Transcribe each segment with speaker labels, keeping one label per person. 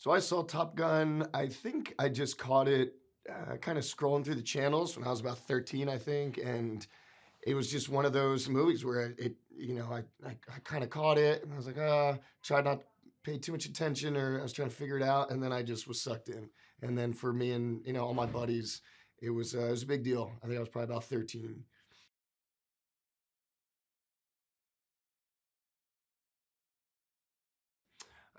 Speaker 1: So I saw Top Gun. I think I just caught it kind of scrolling through the channels when I was about 13, I think. And it was just one of those movies where I kind of caught it and I was like, tried not to pay too much attention, or I was trying to figure it out. And then I just was sucked in. And then for me and, all my buddies, it was a big deal. I think I was probably about 13.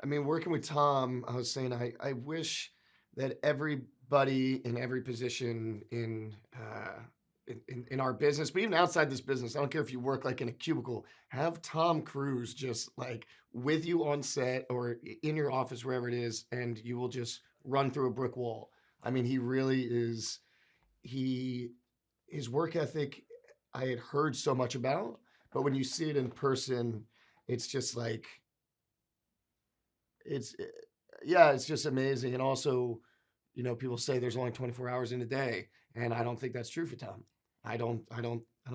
Speaker 1: I mean, working with Tom, I was saying I wish that everybody in every position in our business, but even outside this business, I don't care if you work like in a cubicle, have Tom Cruise just like with you on set or in your office, wherever it is, and you will just run through a brick wall. I mean, he really is. He his work ethic I had heard so much about, but when you see it in person, it's just like it's yeah, it's just amazing. And also, people say there's only 24 hours in a day, and I don't think that's true for Tom. I don't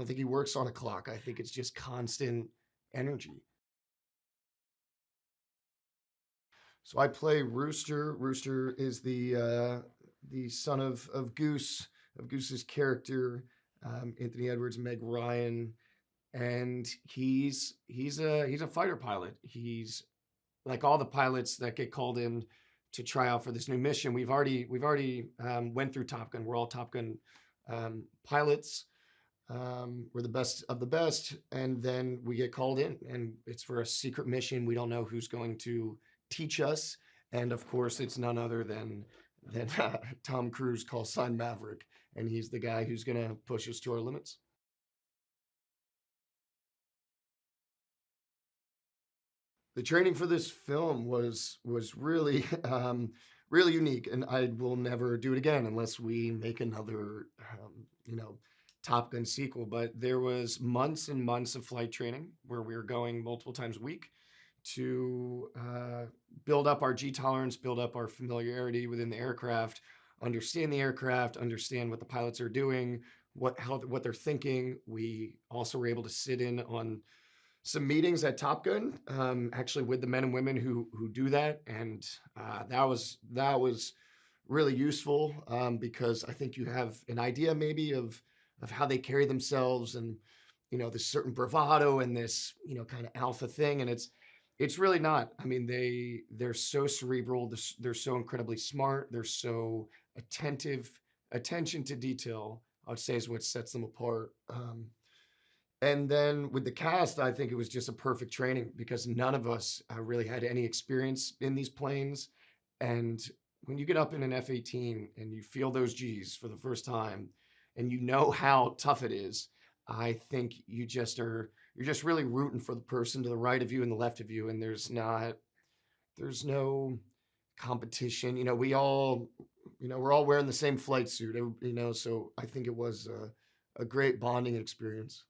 Speaker 1: think he works on a clock. I think it's just constant energy. So I play Rooster. Rooster is the son of Goose, of Goose's character, Anthony Edwards, Meg Ryan, and he's a fighter pilot. He's like all the pilots that get called in to try out for this new mission. We've already went through Top Gun. We're all Top Gun pilots. We're the best of the best, and then we get called in, and it's for a secret mission. We don't know who's going to teach us, and of course, it's none other than Tom Cruise, called sign Maverick, and he's the guy who's going to push us to our limits. The training for this film was really really unique, and I will never do it again unless we make another Top Gun sequel. But there was months and months of flight training where we were going multiple times a week to build up our G tolerance, build up our familiarity within the aircraft, understand what the pilots are doing, what they're thinking. We also were able to sit in on some meetings at Top Gun, actually with the men and women who do that, and that was really useful, because I think you have an idea maybe of how they carry themselves, and this certain bravado and this kind of alpha thing, and it's really not. I mean, they're so cerebral, they're so incredibly smart, they're so attentive. Attention to detail, I would say, is what sets them apart. And then with the cast, I think it was just a perfect training because none of us really had any experience in these planes. And when you get up in an F-18 and you feel those G's for the first time, and you know how tough it is, I think you're just really rooting for the person to the right of you and the left of you, and there's no competition. We're all wearing the same flight suit. So I think it was a great bonding experience.